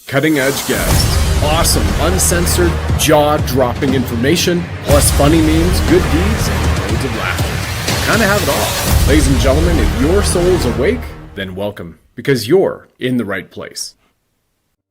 Cutting edge guests, awesome, uncensored, jaw-dropping information, plus funny memes, good deeds, and loads of laughter. Kind of have it all. Ladies and gentlemen, if your soul's awake, then welcome, because you're in the right place.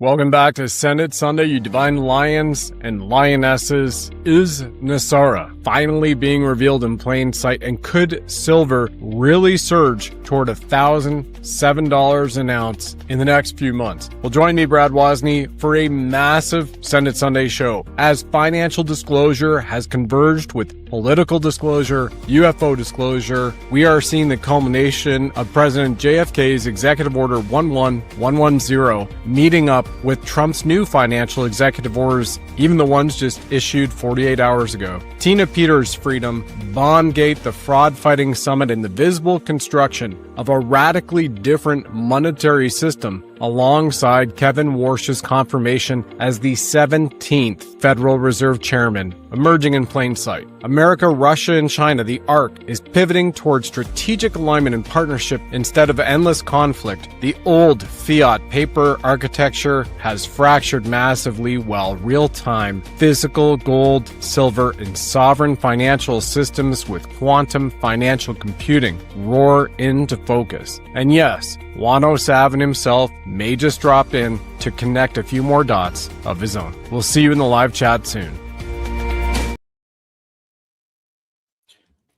Welcome back to Senate Sunday, you divine lions and lionesses. Is NESARA finally being revealed in plain sight? And could silver really surge toward $1,007 an ounce in the next few months? Well, join me, Brad Wozny, for a massive Senate Sunday show. As financial disclosure has converged with political disclosure, UFO disclosure, we are seeing the culmination of President JFK's Executive Order 11110 meeting up with Trump's new financial executive orders, even the ones just issued 48 hours ago. Tina Peters' freedom, Bondgate, the fraud-fighting summit, and the visible construction of a radically different monetary system alongside Kevin Warsh's confirmation as the 17th Federal Reserve Chairman, emerging in plain sight. America, Russia, and China, the ARC, is pivoting towards strategic alignment and partnership instead of endless conflict. The old fiat paper architecture has fractured massively, while real-time physical gold, silver, and sovereign financial systems with quantum financial computing roar into focus. And yes, Juan O Savin himself may just drop in to connect a few more dots of his own. We'll see you in the live chat soon.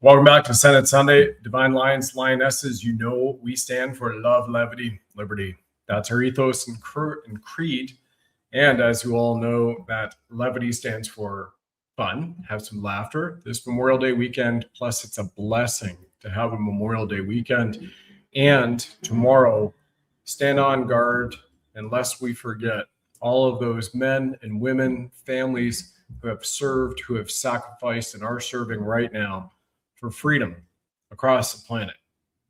Welcome back to Senate Sunday. Divine Lions, Lionesses, you know we stand for love, levity, liberty. That's our ethos and creed. And as you all know, that levity stands for fun, have some laughter. This Memorial Day weekend, plus it's a blessing to have a Memorial Day weekend. And tomorrow, stand on guard, and lest we forget all of those men and women, families who have served, who have sacrificed, and are serving right now for freedom across the planet,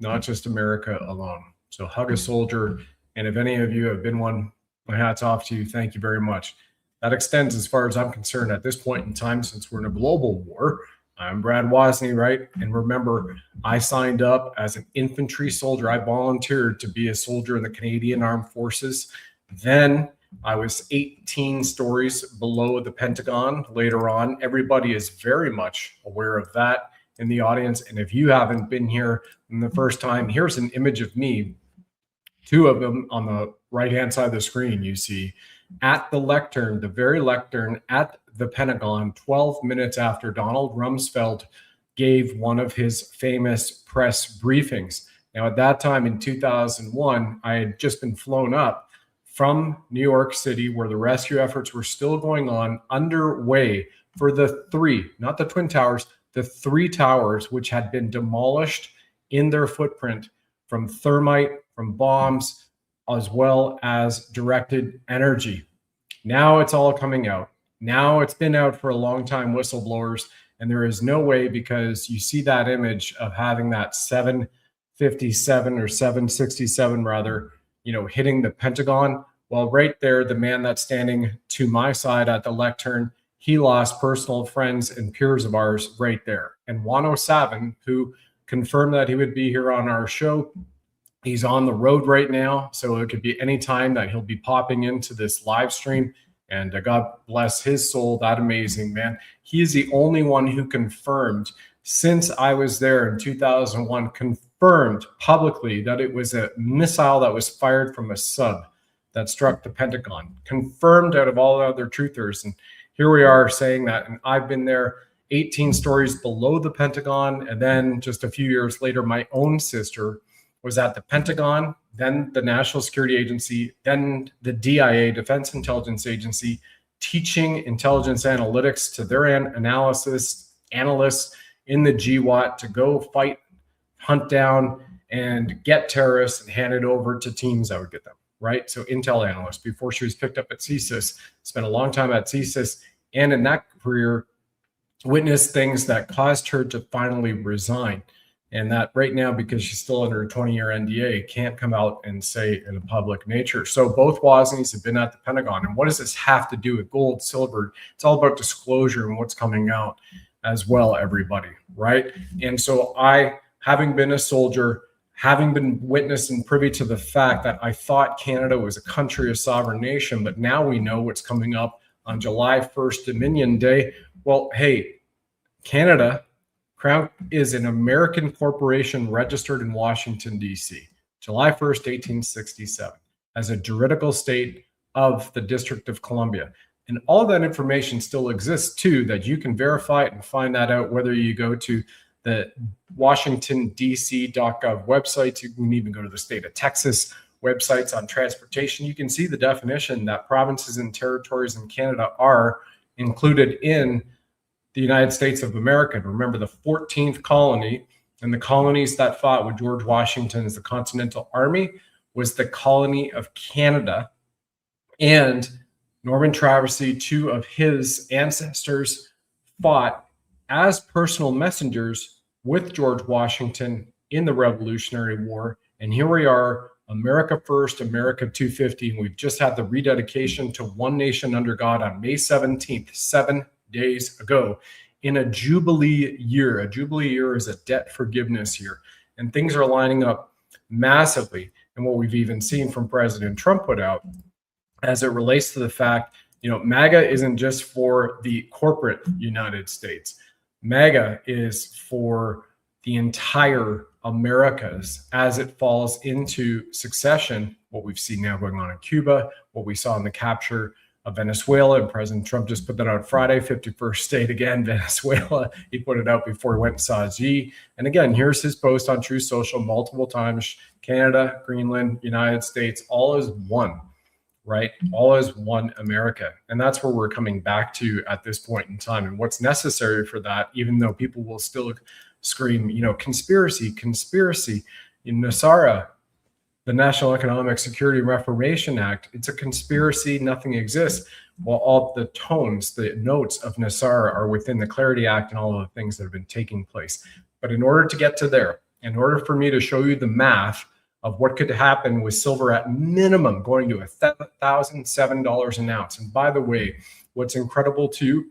not just America alone. So hug a soldier. And if any of you have been one, my hat's off to you. Thank you very much. That extends, as far as I'm concerned, at this point in time, since we're in a global war. I'm Brad Wozny, right? And remember, I signed up as an infantry soldier. I volunteered to be a soldier in the Canadian Armed Forces. Then I was 18 stories below the Pentagon later on. Everybody is very much aware of that in the audience. And if you haven't been here in the first time, here's an image of me. Two of them on the right-hand side of the screen, you see, at the lectern, the very lectern at the Pentagon, 12 minutes after Donald Rumsfeld gave one of his famous press briefings. Now, at that time in 2001, I had just been flown up from New York City, where the rescue efforts were still going on, underway for the three, not the Twin Towers, the three towers, which had been demolished in their footprint from thermite, from bombs, as well as directed energy. Now it's all coming out. Now it's been out for a long time, whistleblowers, and there is no way, because you see that image of having that 757 or 767 rather, hitting the Pentagon. Well, right there, the man that's standing to my side at the lectern, he lost personal friends and peers of ours right there. And Juan O Savin, who confirmed that he would be here on our show, he's on the road right now, so it could be any time that he'll be popping into this live stream. And God bless his soul, that amazing man. He is the only one who confirmed, since I was there in 2001, confirmed publicly that it was a missile that was fired from a sub that struck the Pentagon. Confirmed out of all the other truthers. And here we are saying that. And I've been there 18 stories below the Pentagon. And then just a few years later, my own sister was at the Pentagon, then the National Security Agency, then the DIA, Defense Intelligence Agency, teaching intelligence analytics to their analysts in the GWAT to go fight, hunt down, and get terrorists and hand it over to teams that would get them, right? So intel analyst, before she was picked up at CSIS, spent a long time at CSIS, and in that career, witnessed things that caused her to finally resign. And that right now, because she's still under a 20-year NDA, can't come out and say in a public nature. So both Woznys have been at the Pentagon. And what does this have to do with gold, silver? It's all about disclosure and what's coming out as well, everybody, right? And so I, having been a soldier, having been witness and privy to the fact that I thought Canada was a country, a sovereign nation, but now we know what's coming up on July 1st, Dominion Day. Well, hey, Canada, Crown is an American corporation registered in Washington, D.C., July 1st, 1867, as a juridical state of the District of Columbia. And all that information still exists, too, that you can verify it and find that out, whether you go to the WashingtonDC.gov website. You can even go to the state of Texas websites on transportation. You can see the definition that provinces and territories in Canada are included in the United States of America. Remember, the 14th colony and the colonies that fought with George Washington as the Continental Army was the colony of Canada. And Norman Traversy, two of his ancestors, fought as personal messengers with George Washington in the Revolutionary War. And here we are, America First, America 250. And we've just had the rededication to one nation under God on May 17th, 7 days ago, in a Jubilee year. A Jubilee year is a debt forgiveness year. And things are lining up massively. And what we've even seen from President Trump put out as it relates to the fact, MAGA isn't just for the corporate United States. MAGA is for the entire Americas as it falls into succession. What we've seen now going on in Cuba, what we saw in the capture of Venezuela, and President Trump just put that out Friday, 51st state again, Venezuela. He put it out before he went and saw Xi. And again, here's his post on Truth Social multiple times. Canada, Greenland, United States, all is one. Right? All is one America. And that's where we're coming back to at this point in time. And what's necessary for that, even though people will still scream, conspiracy, conspiracy. In NESARA, the National Economic Security Reformation Act, it's a conspiracy, nothing exists. Well, all the tones, the notes of NESARA are within the Clarity Act and all of the things that have been taking place. But in order to get to there, in order for me to show you the math of what could happen with silver at minimum going to $1,007 an ounce. And by the way, what's incredible too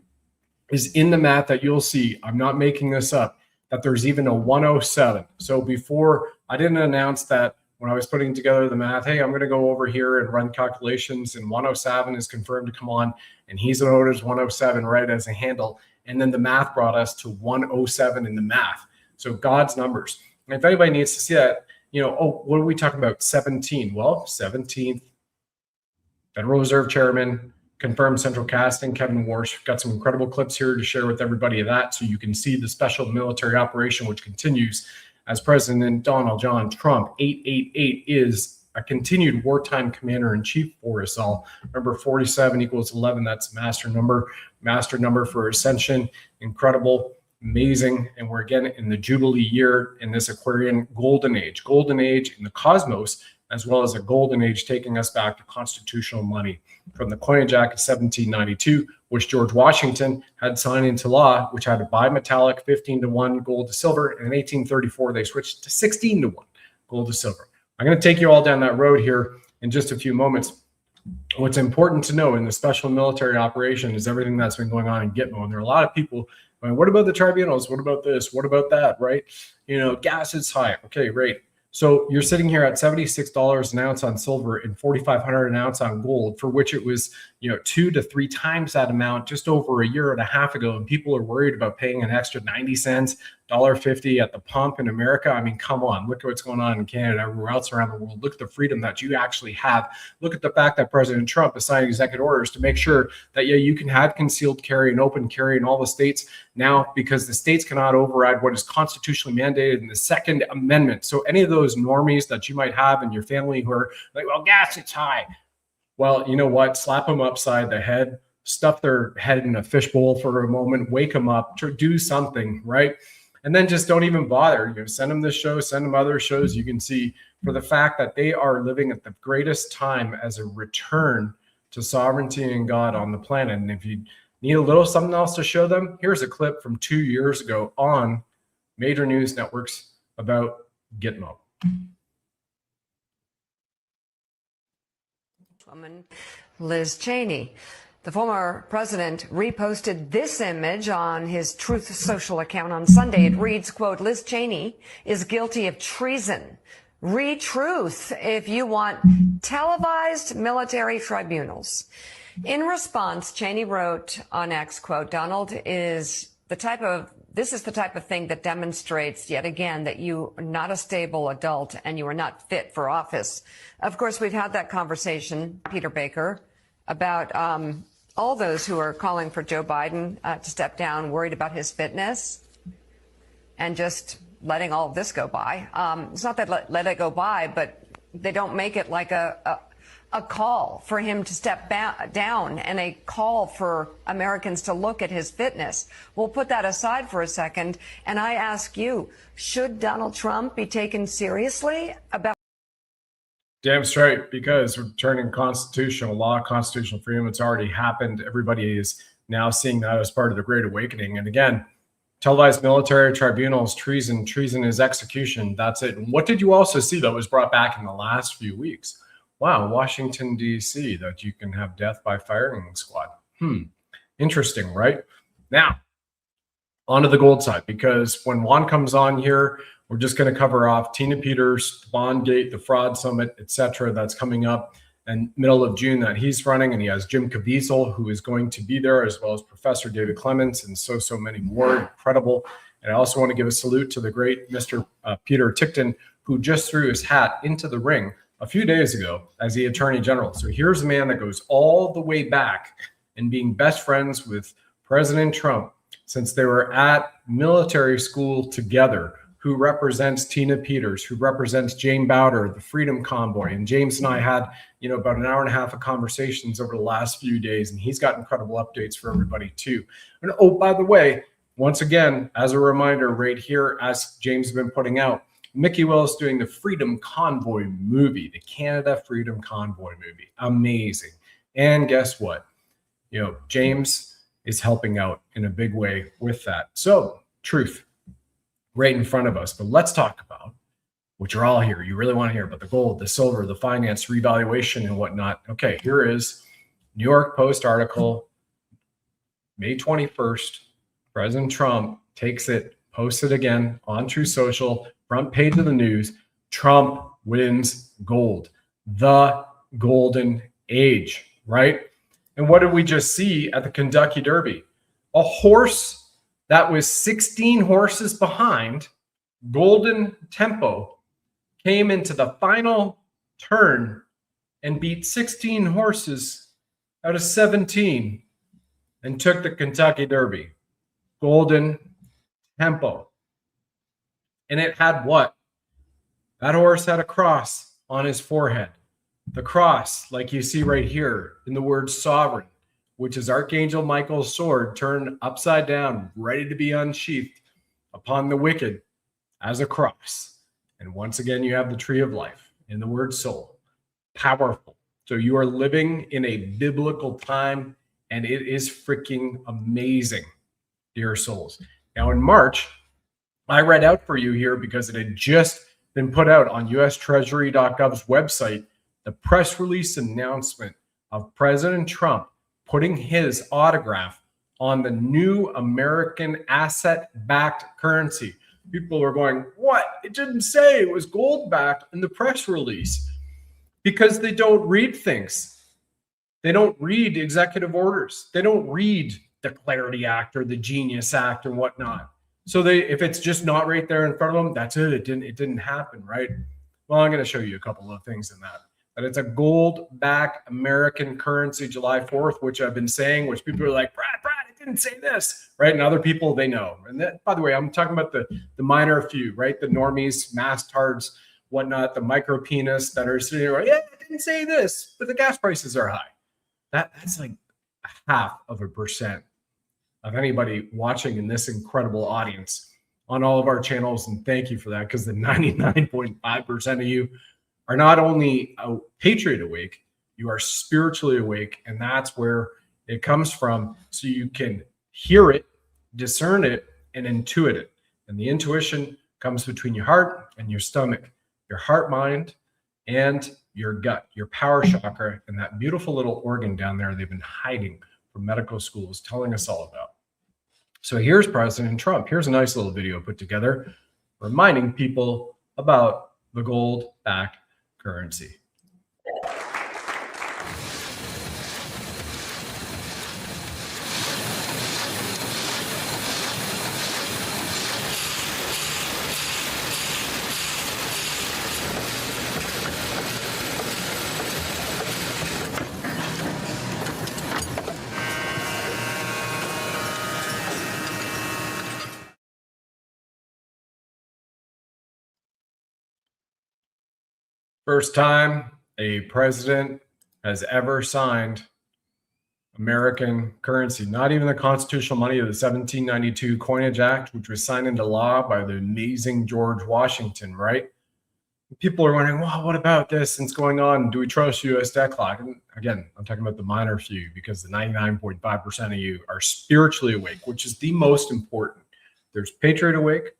is in the math that you'll see, I'm not making this up, that there's even a 107. So before, I didn't announce that when I was putting together the math, hey, I'm going to go over here and run calculations, and Juan O Savin is confirmed to come on, and he's noted as 107 right as a handle. And then the math brought us to 107 in the math. So God's numbers. And if anybody needs to see that, what are we talking about? 17. Well, 17th Federal Reserve Chairman, confirmed central casting, Kevin Warsh. Got some incredible clips here to share with everybody of that, so you can see the special military operation, which continues as President Donald John Trump. 888 is a continued wartime commander-in-chief for us all. Remember, 47 equals 11. That's a master number for Ascension. Incredible. Amazing. And we're again in the Jubilee year in this Aquarian golden age in the cosmos, as well as a golden age taking us back to constitutional money from the Coinage Act of 1792, which George Washington had signed into law, which had a bimetallic 15-to-1 gold to silver. And in 1834, they switched to 16-to-1 gold to silver. I'm going to take you all down that road here in just a few moments. What's important to know in the special military operation is everything that's been going on in Gitmo. And there are a lot of people going, what about the tribunals? What about this? What about that? Right? Gas is high. Okay, great. So you're sitting here at $76 an ounce on silver and $4,500 an ounce on gold, for which it was, 2 to 3 times that amount just over a year and a half ago. And people are worried about paying an extra 90 cents, $1.50 at the pump in America. I mean, come on, look at what's going on in Canada, everywhere else around the world. Look at the freedom that you actually have. Look at the fact that President Trump is signing executive orders to make sure that, you can have concealed carry and open carry in all the states now, because the states cannot override what is constitutionally mandated in the Second Amendment. So any of those normies that you might have in your family who are like, well, gas, it's high. Well, you know what? Slap them upside the head, stuff their head in a fishbowl for a moment, wake them up, do something, right? And then just don't even bother. Send them this show, send them other shows. You can see for the fact that they are living at the greatest time as a return to sovereignty and God on the planet. And if you need a little something else to show them, here's a clip from 2 years ago on major news networks about Gitmo. Woman Liz Cheney. The former president reposted this image on his Truth Social account on Sunday. It reads, quote, Liz Cheney is guilty of treason. Read Truth if you want televised military tribunals. In response, Cheney wrote on X, quote, Donald is this is the type of thing that demonstrates yet again that you are not a stable adult and you are not fit for office. Of course, we've had that conversation, Peter Baker, about all those who are calling for Joe Biden to step down, worried about his fitness, and just letting all of this go by. It's not that let it go by, but they don't make it like a call for him to step down and a call for Americans to look at his fitness. We'll put that aside for a second. And I ask you, should Donald Trump be taken seriously about? Damn straight, because we're turning constitutional law, constitutional freedom. It's already happened. Everybody is now seeing that as part of the Great Awakening. And again, televised military tribunals, treason is execution. That's it. And what did you also see that was brought back in the last few weeks? Wow, Washington, D.C., that you can have death by firing squad. Interesting, right? Now, onto the gold side, because when Juan comes on here, we're just going to cover off Tina Peters, Bondgate, the fraud summit, etc. that's coming up in middle of June that he's running. And he has Jim Caviezel, who is going to be there, as well as Professor David Clements and so many more. Incredible. And I also want to give a salute to the great Mr. Peter Tickton, who just threw his hat into the ring a few days ago as the Attorney General. So here's a man that goes all the way back and being best friends with President Trump since they were at military school together, who represents Tina Peters, who represents Jane Bowder, the Freedom Convoy. And James and I had, about an hour and a half of conversations over the last few days, and he's got incredible updates for everybody too. And oh, by the way, once again, as a reminder right here, as James has been putting out, Mickey Willis doing the Freedom Convoy movie, the Canada Freedom Convoy movie. Amazing. And guess what? James is helping out in a big way with that. So, truth right in front of us. But let's talk about what you're all here. You really want to hear about the gold, the silver, the finance, revaluation, and whatnot. Okay, here is New York Post article, May 21st. President Trump takes it, posts it again on True Social, front page of the news. Trump wins gold, the golden age, right? And what did we just see at the Kentucky Derby? A horse that was 16 horses behind, Golden Tempo, came into the final turn and beat 16 horses out of 17 and took the Kentucky Derby. Golden Tempo. And it had what? That horse had a cross on his forehead. The cross, like you see right here in the word sovereign, which is Archangel Michael's sword turned upside down, ready to be unsheathed upon the wicked as a cross. And once again, you have the tree of life in the word soul. Powerful. So you are living in a biblical time, and it is freaking amazing, dear souls. Now in March, I read out for you here because it had just been put out on USTreasury.gov's website, the press release announcement of President Trump putting his autograph on the new American asset-backed currency. People are going, what? It didn't say it was gold-backed in the press release. Because they don't read things. They don't read executive orders. They don't read the Clarity Act or the Genius Act and whatnot. So if it's just not right there in front of them, that's it. It didn't happen, right? Well, I'm going to show you a couple of things in that. But it's a gold-backed American currency, July 4th, which I've been saying, which people are like, Brad, it didn't say this, right? And other people, they know. And that, by the way, I'm talking about the minor few, right? The normies, mass-tards, whatnot, the micro penis that are sitting there, yeah, it didn't say this, but the gas prices are high. That's like 0.5% of anybody watching in this incredible audience on all of our channels. And thank you for that, because the 99.5% of you are not only a patriot awake, you are spiritually awake. And that's where it comes from. So you can hear it, discern it, and intuit it. And the intuition comes between your heart and your stomach, your heart, mind, and your gut, your power chakra, and that beautiful little organ down there they've been hiding from medical schools telling us all about. So here's President Trump. Here's a nice little video put together reminding people about the gold-backed currency. First time a president has ever signed American currency, not even the constitutional money of the 1792 Coinage Act, which was signed into law by the amazing George Washington, right? People are wondering, well, what about this? What's going on? Do we trust U.S. debt clock? And again, I'm talking about the minor few, because the 99.5% of you are spiritually awake, which is the most important. There's Patriot Awake,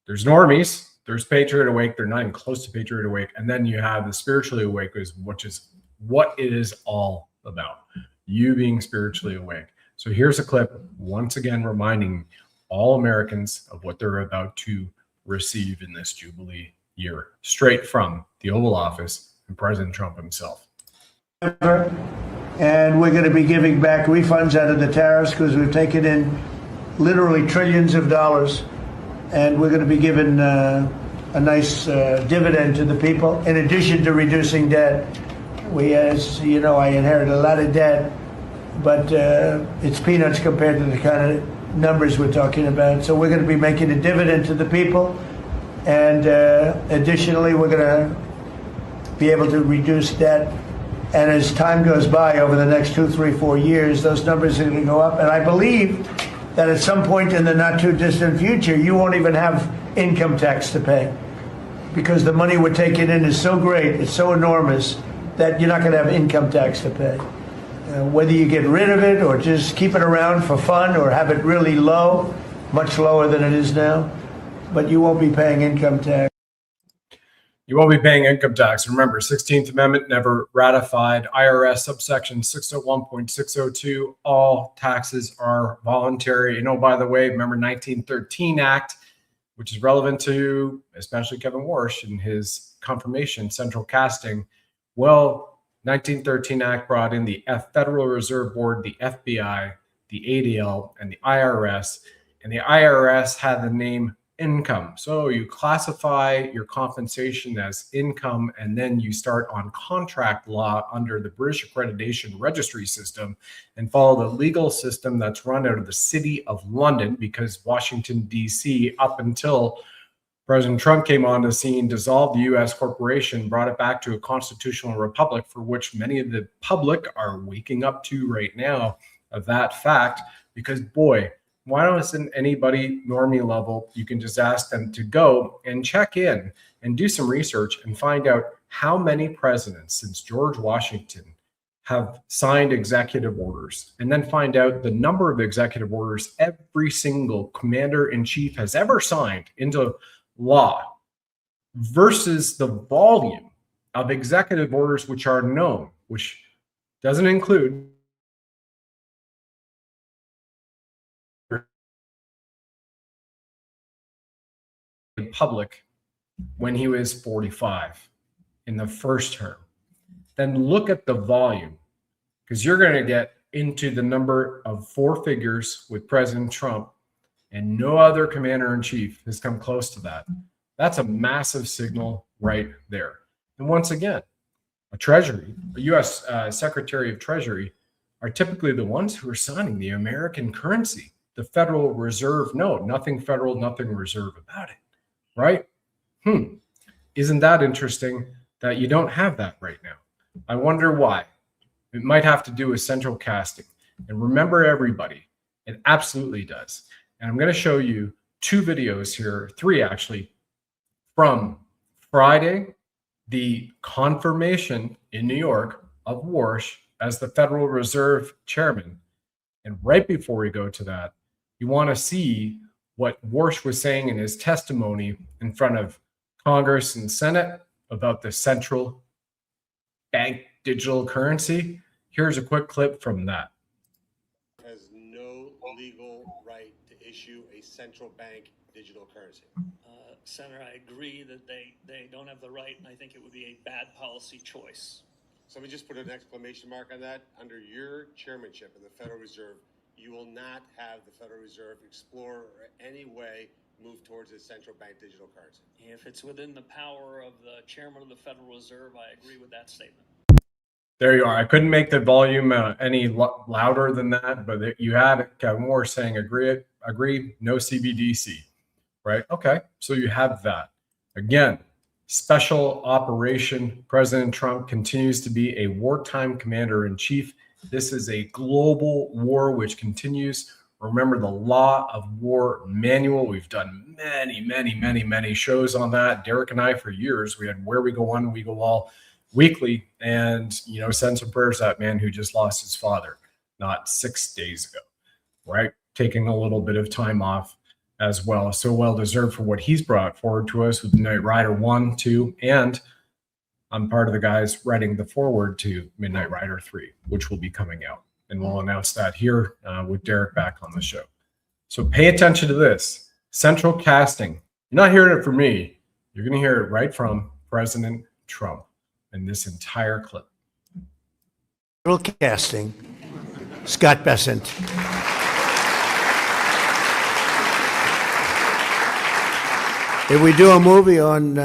there's normies, there's Patriot Awake. They're not even close to Patriot Awake. And then you have the spiritually awake, which is what it is all about. You being spiritually awake. So here's a clip, once again, reminding all Americans of what they're about to receive in this Jubilee year, straight from the Oval Office and President Trump himself. And we're going to be giving back refunds out of the tariffs because we've taken in literally trillions of dollars. And we're going to be given a nice dividend to the people, in addition to reducing debt. We, as you know, I inherited a lot of debt, but it's peanuts compared to the kind of numbers we're talking about. So we're going to be making a dividend to the people. And additionally, we're going to be able to reduce debt. And as time goes by over the next 2, 3, 4 years, those numbers are going to go up. And I believe that at some point in the not too distant future, you won't even have income tax to pay, because the money we're taking in is so great, it's so enormous, that you're not going to have income tax to pay. Whether you get rid of it or just keep it around for fun or have it really low, much lower than it is now, but you won't be paying income tax. You won't be paying income tax. Remember, 16th Amendment never ratified. IRS subsection 601.602, all taxes are voluntary. And oh, by the way, remember 1913 Act, which is relevant to especially Kevin Warsh and his confirmation, central casting. Well, 1913 Act brought in the Federal Reserve Board, the FBI, the ADL, and the IRS. And the IRS had the name income. So you classify your compensation as income, and then you start on contract law under the British Accreditation Registry System and follow the legal system that's run out of the City of London, because Washington, D.C., up until President Trump came on the scene, dissolved the U.S. corporation, brought it back to a constitutional republic, for which many of the public are waking up to right now of that fact, because boy, why doesn't anybody normie level, you can just ask them to go and check in and do some research and find out how many presidents since George Washington have signed executive orders, and then find out the number of executive orders every single commander-in-chief has ever signed into law versus the volume of executive orders which are known, which doesn't include public when he was 45 in the first term. Then look at the volume, because you're going to get into the number of 4 figures with President Trump, and no other commander-in-chief has come close to that. That's a massive signal right there. And once again, a Treasury, a U.S. Secretary of Treasury, are typically the ones who are signing the American currency, the Federal Reserve note. Nothing federal, nothing reserve about it. Right? Isn't that interesting that you don't have that right now? I wonder why. It might have to do with central casting. And remember, everybody, it absolutely does. And I'm going to show you 2 videos here, 3 actually, from Friday, the confirmation in New York of Warsh as the Federal Reserve Chairman. And right before we go to that, you want to see what Warsh was saying in his testimony in front of Congress and Senate about the central bank digital currency. Here's a quick clip from that. legal right to issue a central bank digital currency? Senator, I agree that they don't have the right, and I think it would be a bad policy choice. So let me just put an exclamation mark on that. Under your chairmanship in the Federal Reserve, you will not have the Federal Reserve explore or any way move towards a central bank digital currency. If it's within the power of the chairman of the Federal Reserve, I agree with that statement. There you are. I couldn't make the volume any louder than that, but you had Kevin Warsh saying agree, no CBDC, right? Okay, so you have that. Again, special operation. President Trump continues to be a wartime commander-in-chief. This is a global war which continues. Remember the Law of War manual. We've done many shows on that. Derek and I, for years, we had Where We Go On, We Go All weekly, and send some prayers to that man who just lost his father not 6 days ago, right? Taking a little bit of time off as well. So well deserved for what he's brought forward to us with Midnight Rider 1, 2, and I'm part of the guys writing the foreword to Midnight Rider 3, which will be coming out. And we'll announce that here with Derek back on the show. So pay attention to this. Central casting. You're not hearing it from me. You're going to hear it right from President Trump in this entire clip. Central casting. Scott Bessent. If we do a movie on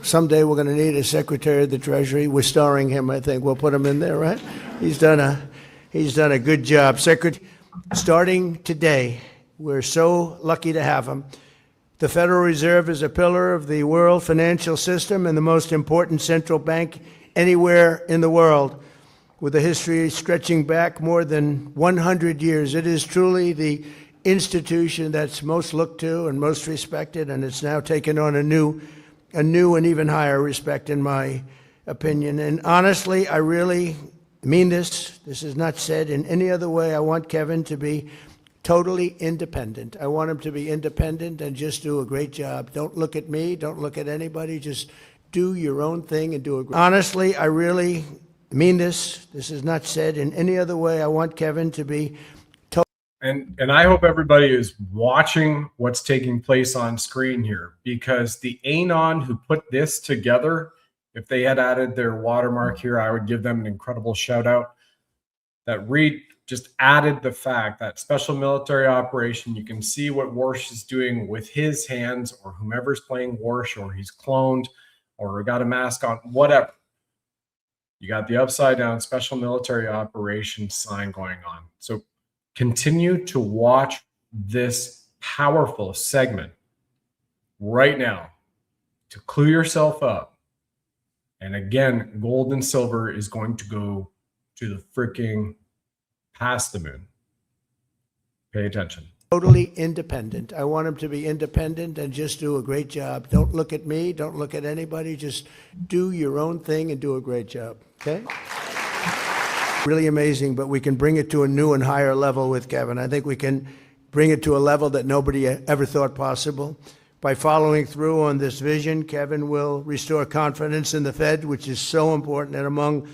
someday we're going to need a Secretary of the Treasury. We're starring him, I think. We'll put him in there, right? He's done a good job. Starting today, we're so lucky to have him. The Federal Reserve is a pillar of the world financial system and the most important central bank anywhere in the world, with a history stretching back more than 100 years. It is truly the institution that's most looked to and most respected, and it's now taken on a new and even higher respect, in my opinion. And honestly, I really mean this. This is not said in any other way. I want Kevin to be totally independent. I want him to be independent and just do a great job. Don't look at me. Don't look at anybody. Just do your own thing and do a great job. Honestly, I really mean this. This is not said in any other way. I want Kevin to be And I hope everybody is watching what's taking place on screen here, because the Anon who put this together, if they had added their watermark here, I would give them an incredible shout out. That Reed just added the fact that special military operation, you can see what Warsh is doing with his hands, or whomever's playing Warsh, or he's cloned, or got a mask on, whatever. You got the upside down special military operation sign going on. So continue to watch this powerful segment right now to clue yourself up. And again, gold and silver is going to go to the freaking past the moon. Pay attention. totally independent. I want him to be independent and just do a great job. Don't look at me. Don't look at anybody. Just do your own thing and do a great job. Okay? Really amazing, but we can bring it to a new and higher level with Kevin. I think we can bring it to a level that nobody ever thought possible. By following through on this vision, Kevin will restore confidence in the Fed, which is so important, and among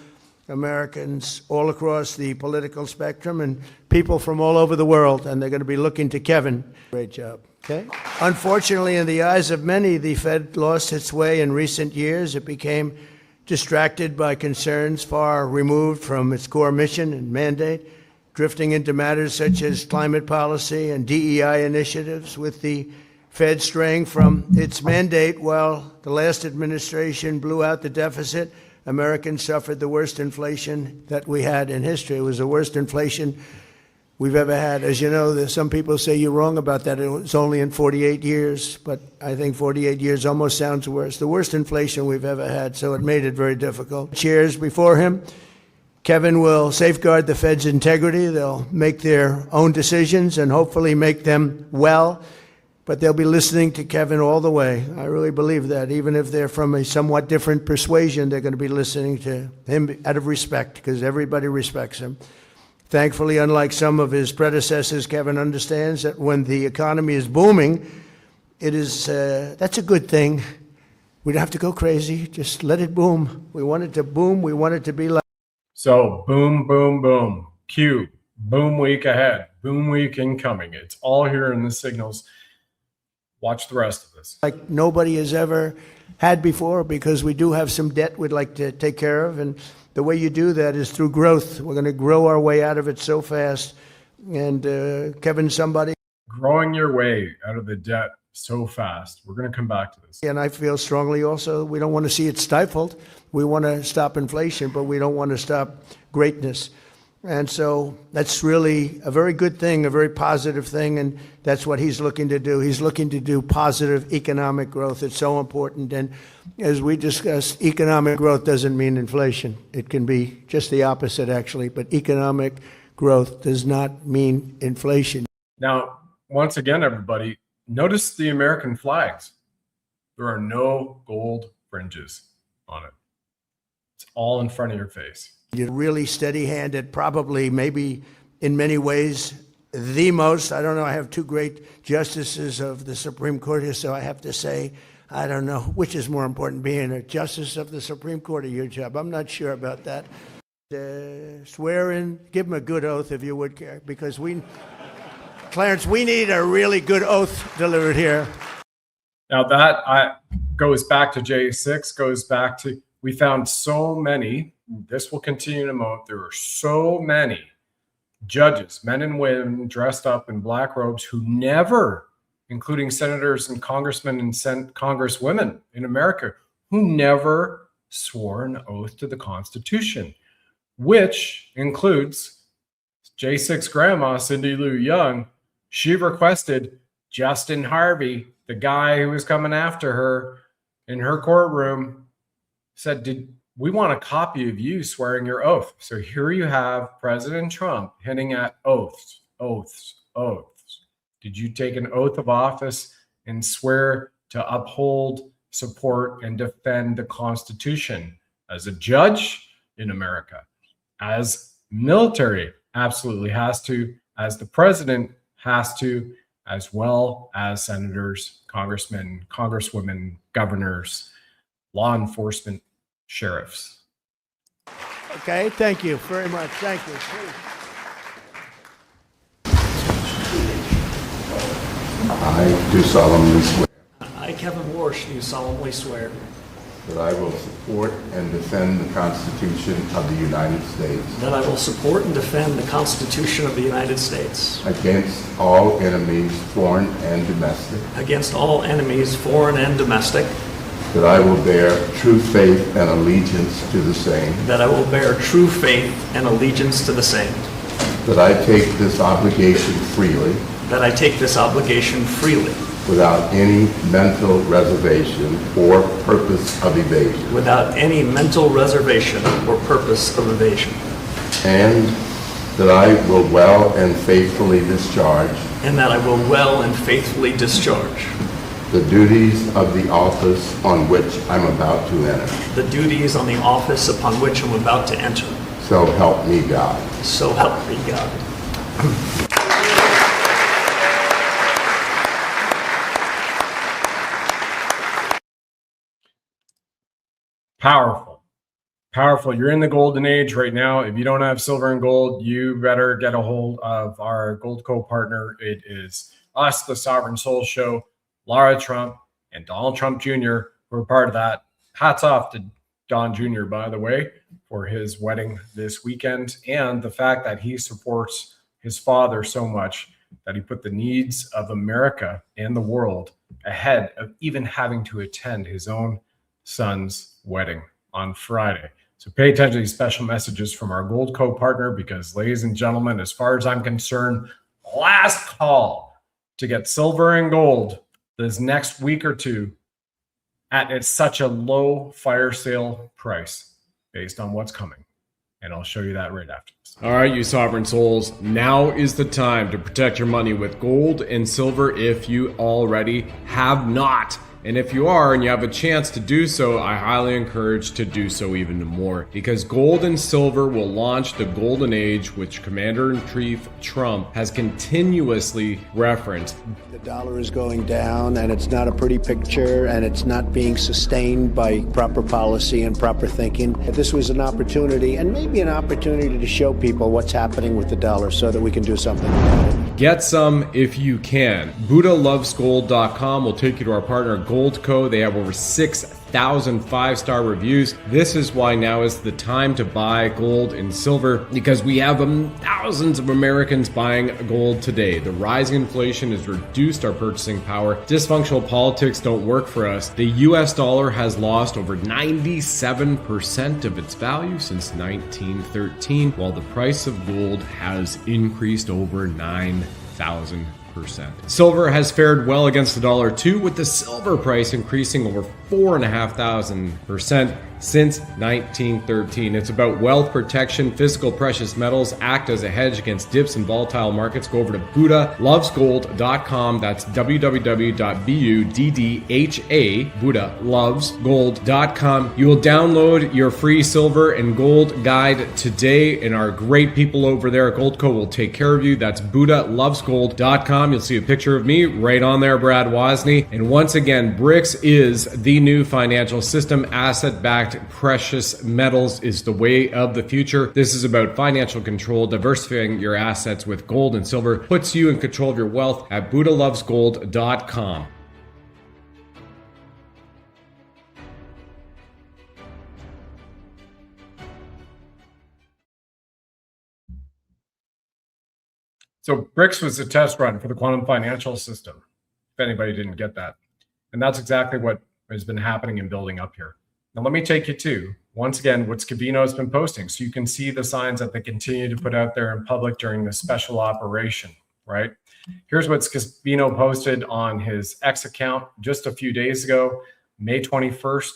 Americans all across the political spectrum and people from all over the world, and they're going to be looking to Kevin. Great job. Okay? Unfortunately, in the eyes of many, the Fed lost its way in recent years. It became distracted by concerns far removed from its core mission and mandate, drifting into matters such as climate policy and DEI initiatives, with the Fed straying from its mandate. While the last administration blew out the deficit, Americans suffered the worst inflation that we had in history. It was the worst inflation we've ever had. As you know, there's some people say you're wrong about that. It was only in 48 years, but I think 48 years almost sounds worse. The worst inflation we've ever had, so it made it very difficult. Chairs before him, Kevin will safeguard the Fed's integrity. They'll make their own decisions and hopefully make them well, but they'll be listening to Kevin all the way. I really believe that. Even if they're from a somewhat different persuasion, they're going to be listening to him out of respect, because everybody respects him. Thankfully, unlike some of his predecessors, Kevin understands that when the economy is booming, that's a good thing. We don't have to go crazy. Just let it boom. We want it to boom. We want it to be like. So boom, boom, boom. Cue Boom week ahead. Boom week incoming. It's all here in the signals. Watch the rest of this. Like nobody has ever had before, because we do have some debt we'd like to take care of. And the way you do that is through growth. We're going to grow our way out of it so fast. And Kevin, somebody. Growing your way out of the debt so fast. We're going to come back to this. And I feel strongly also, we don't want to see it stifled. We want to stop inflation, but we don't want to stop greatness. And so that's really a very good thing, a very positive thing, and that's what he's looking to do. He's looking to do positive economic growth. It's so important. And as we discussed, economic growth doesn't mean inflation. It can be just the opposite, actually, but economic growth does not mean inflation. Now, once again, everybody, notice the American flags. There are no gold fringes on it. It's all in front of your face. You're really steady-handed, probably, maybe in many ways, the most. I don't know. I have two great justices of the Supreme Court here, so I have to say, I don't know which is more important, being a justice of the Supreme Court or your job. I'm not sure about that. Swear in, give him a good oath if you would care, because Clarence, we need a really good oath delivered here. Now that goes back to J6, goes back to, we found so many, this will continue to mount, there are so many judges, men and women dressed up in black robes who never, including senators and congressmen and congresswomen in America, who never swore an oath to the Constitution, which includes J6 grandma, Cindy Lou Young. She requested Justin Harvey, the guy who was coming after her in her courtroom, said, we want a copy of you swearing your oath. So here you have President Trump hinting at oaths, oaths, oaths. Did you take an oath of office and swear to uphold, support, and defend the Constitution as a judge in America? As military, absolutely has to. As the president, has to, as well as senators, congressmen, congresswomen, governors, law enforcement, sheriffs. Okay, thank you very much. Thank you. I do solemnly swear I, Kevin Warsh, do solemnly swear that I will support and defend the Constitution of the United States that I will support and defend the Constitution of the United States against all enemies, foreign and domestic, against all enemies, foreign and domestic, that I will bear true faith and allegiance to the same, that I will bear true faith and allegiance to the same, that I take this obligation freely that I take this obligation freely without any mental reservation or purpose of evasion, without any mental reservation or purpose of evasion, and that I will well and faithfully discharge and that I will well and faithfully discharge the duties of the office on which I'm about to enter. the duties on the office upon which I'm about to enter. So help me God. So help me God. Powerful. Powerful. You're in the golden age right now. If you don't have silver and gold, you better get a hold of our Goldco partner. It is us, the Sovereign Soul Show, Lara Trump, and Donald Trump Jr. who are part of that. Hats off to Don Jr., by the way, for his wedding this weekend and the fact that he supports his father so much that he put the needs of America and the world ahead of even having to attend his own son's wedding on Friday. So pay attention to these special messages from our Goldco partner, because, ladies and gentlemen, as far as I'm concerned, last call to get silver and gold this next week or two at such a low fire sale price based on what's coming. And I'll show you that right after this. All right, you sovereign souls, now is the time to protect your money with gold and silver if you already have not. And if you are and you have a chance to do so, I highly encourage to do so even more, because gold and silver will launch the golden age, which Commander-in-Chief Trump has continuously referenced. The dollar is going down, and it's not a pretty picture, and it's not being sustained by proper policy and proper thinking. This was an opportunity, and maybe an opportunity to show people what's happening with the dollar so that we can do something about it. Get some if you can. BuddhaLovesGold.com will take you to our partner Goldco. They have over 6,000 5-star reviews. This is why now is the time to buy gold and silver, because we have thousands of Americans buying gold today. The rising inflation has reduced our purchasing power. Dysfunctional politics don't work for us. The US dollar has lost over 97% of its value since 1913, while the price of gold has increased over 9,000%. Silver has fared well against the dollar too, with the silver price increasing over 4,500% since 1913. It's about wealth protection. Physical precious metals act as a hedge against dips in volatile markets. Go over to BuddhaLovesGold.com. That's www.BUDDHA, BuddhaLovesGold.com. You will download your free silver and gold guide today, and our great people over there at Goldco will take care of you. That's BuddhaLovesGold.com. You'll see a picture of me right on there, Brad Wozny. And once again, BRICS is the new financial system. Asset-backed precious metals is the way of the future. This is about financial control. Diversifying your assets with gold and silver puts you in control of your wealth at BuddhaLovesGold.com. So BRICS was a test run for the quantum financial system, if anybody didn't get that. And that's exactly what has been happening and building up here. Now, let me take you to, once again, what Scavino has been posting, so you can see the signs that they continue to put out there in public during this special operation, right? Here's what Scavino posted on his X account just a few days ago, May 21st,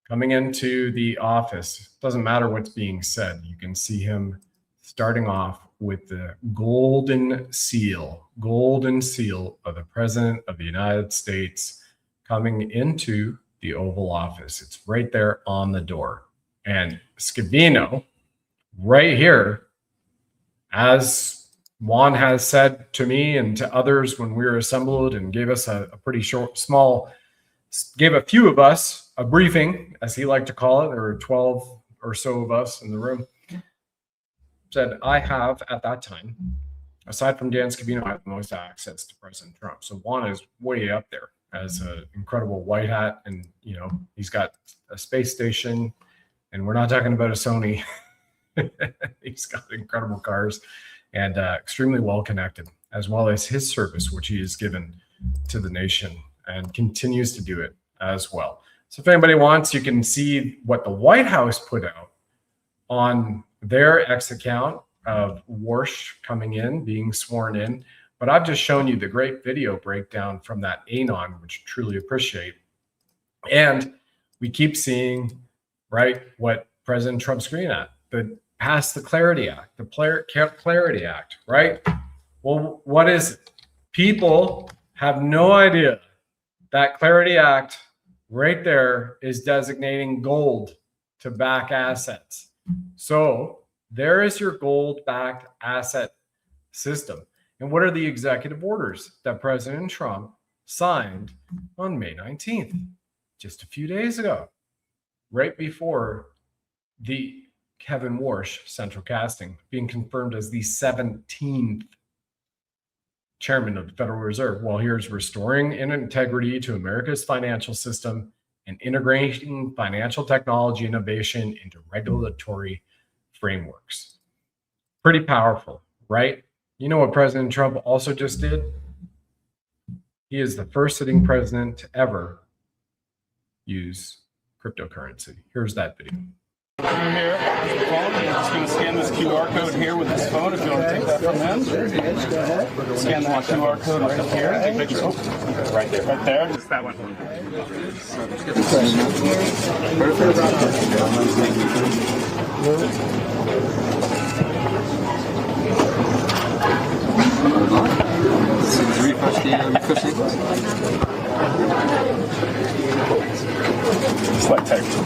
coming into the office. Doesn't matter what's being said. You can see him starting off with the golden seal of the President of the United States coming into the Oval Office. It's right there on the door. And Scavino, right here, as Juan has said to me and to others when we were assembled and gave us a pretty gave a few of us a briefing, as he liked to call it. There were 12 or so of us in the room. Said, I have, at that time, aside from Dan Scavino, I have the most access to President Trump. So Juan is way up there as an incredible white hat. And, you know, he's got a space station, and we're not talking about a Sony. He's got incredible cars and extremely well connected, as well as his service, which he has given to the nation and continues to do it as well. So if anybody wants, you can see what the White House put out on their X account of Warsh coming in, being sworn in. But I've just shown you the great video breakdown from that Anon, which I truly appreciate. And we keep seeing, right, what President Trump's screen at, passed the Clarity Act, the Clarity Act, right? Well, what is it? People have no idea that Clarity Act right there is designating gold to back assets. So there is your gold-backed asset system. And what are the executive orders that President Trump signed on May 19th, just a few days ago, right before the Kevin Warsh central casting, being confirmed as the 17th chairman of the Federal Reserve? Well, here's restoring integrity to America's financial system and integrating financial technology innovation into regulatory frameworks. Pretty powerful, right? You know what President Trump also just did? He is the first sitting president to ever use cryptocurrency. Here's that video. Here, the phone. I'm just going to scan this QR code here with this phone. If you want to take that from them, scan that QR code right here. Take picture. Right there. Right there. Just that one. Refresh the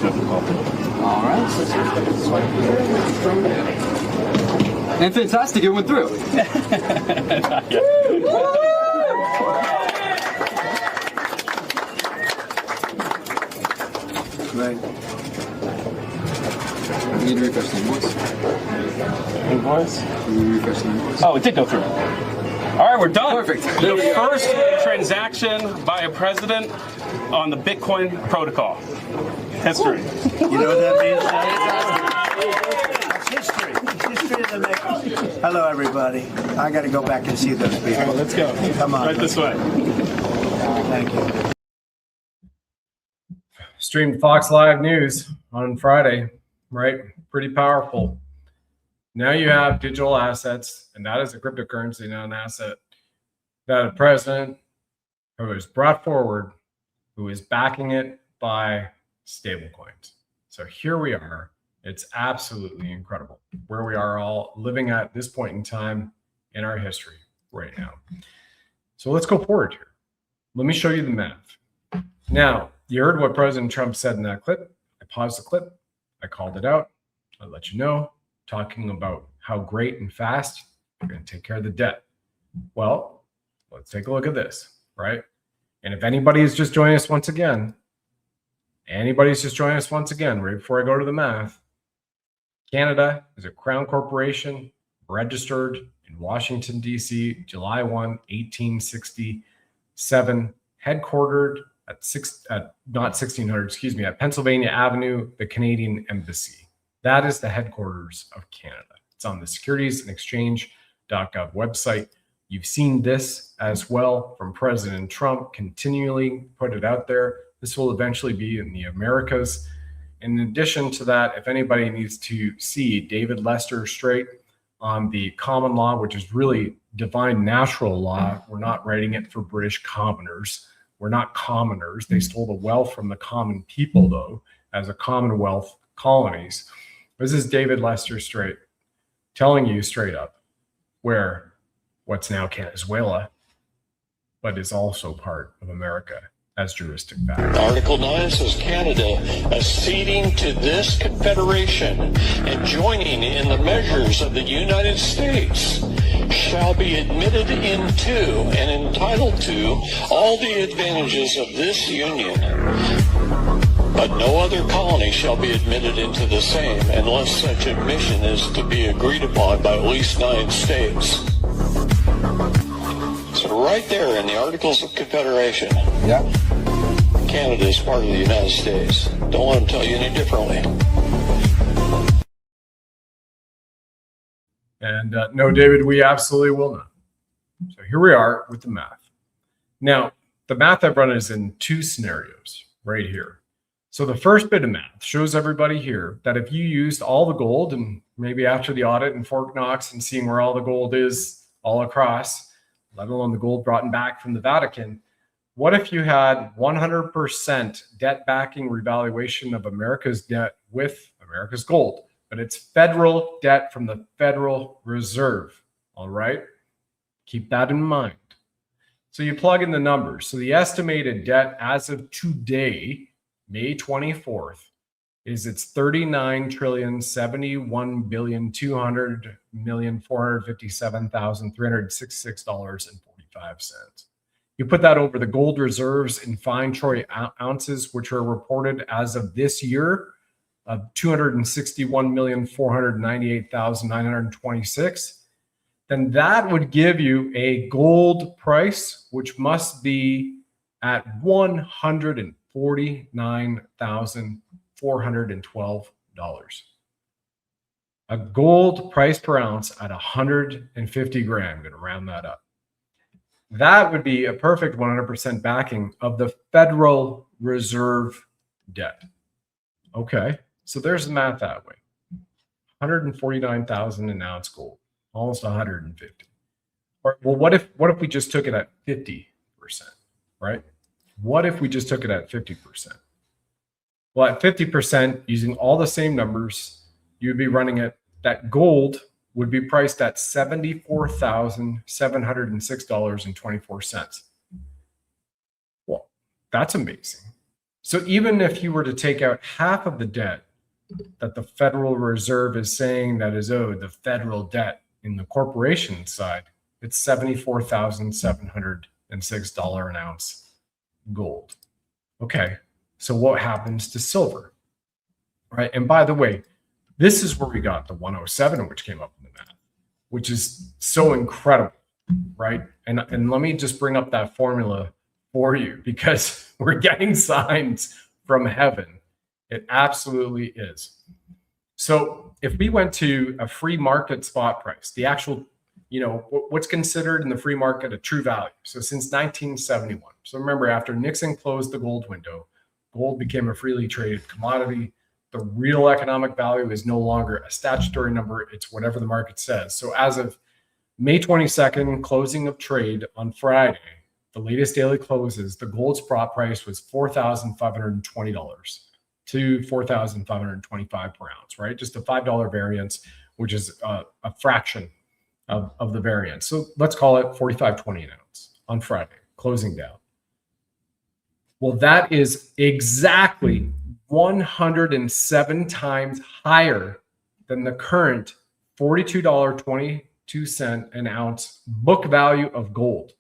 difficult. All right. And fantastic, it went through. Right. We need to refresh the invoice. Invoice? We need to refresh the invoice. Oh, it did go through. All right, we're done. Perfect. The first transaction by a president on the Bitcoin protocol. History. You know what that means? That's history. It's history of the making. Hello, everybody. I got to go back and see those people. All right, let's go. Come on. Right this way. Thank you. Streamed Fox Live News on Friday, right? Pretty powerful. Now you have digital assets, and that is a cryptocurrency, not an asset, that a president who is brought forward, who is backing it by stablecoins. So here we are. It's absolutely incredible where we are all living at this point in time in our history right now. So let's go forward here. Let me show you the math. Now, you heard what President Trump said in that clip. I paused the clip. I called it out. I let you know, talking about how great and fast we're going to take care of the debt. Well, let's take a look at this, right? And if anybody is just joining us once again, right before I go to the math, Canada is a crown corporation registered in Washington, D.C., July 1, 1867, headquartered at at Pennsylvania Avenue, the Canadian Embassy. That is the headquarters of Canada. It's on the Securities and Exchange.gov website. You've seen this as well from President Trump continually put it out there. This will eventually be in the Americas. In addition to that, if anybody needs to see David Lester Strait on the common law, which is really divine natural law, we're not writing it for British commoners. We're not commoners. They stole the wealth from the common people, though, as a Commonwealth colonies. This is David Lester Strait telling you straight up where what's now Venezuela, but is also part of America as juristic fact. Article 9 says Canada acceding to this confederation and joining in the measures of the United States shall be admitted into and entitled to all the advantages of this union. But no other colony shall be admitted into the same unless such admission is to be agreed upon by at least 9 states. So right there in the Articles of Confederation, Canada is part of the United States. Don't let them tell you any differently. And no, David, we absolutely will not. So here we are with the math. Now, the math I've run is in 2 scenarios right here. So the first bit of math shows everybody here that if you used all the gold, and maybe after the audit in Fort Knox and seeing where all the gold is all across, let alone the gold brought back from the Vatican, what if you had 100% debt backing revaluation of America's debt with America's gold? But it's federal debt from the Federal Reserve, all right? Keep that in mind. So you plug in the numbers. So the estimated debt as of today, May 24th, is it's $39,071,200,457,366.45. You put that over the gold reserves in fine troy ounces, which are reported as of this year of 261,498,926, then that would give you a gold price, which must be at $149,412. A gold price per ounce at 150 grand. I'm going to round that up. That would be a perfect 100% backing of the Federal Reserve debt. Okay, so there's the math that way. 149,000 an ounce gold, almost 150. Or, well, what if we just took it at 50%, right? What if we just took it at 50%? Well, at 50%, using all the same numbers, you'd be running it. That gold would be priced at $74,706.24. Well, that's amazing. So even if you were to take out half of the debt that the Federal Reserve is saying that is owed, the federal debt in the corporation side, it's $74,706 an ounce gold. Okay, so what happens to silver? Right, and by the way, this is where we got the 107, which came up in the math, which is so incredible, right? And let me just bring up that formula for you, because we're getting signs from heaven. It absolutely is. So if we went to a free market spot price, the actual, what's considered in the free market a true value. So since 1971. So remember, after Nixon closed the gold window, gold became a freely traded commodity. The real economic value is no longer a statutory number. It's whatever the market says. So as of May 22nd, closing of trade on Friday, the latest daily closes, the gold spot price was $4,520 to $4,525 per ounce, right? Just a $5 variance, which is a fraction of the variance. So let's call it $45.20 an ounce on Friday, closing down. Well, that is exactly 107 times higher than the current $42.22 an ounce book value of gold.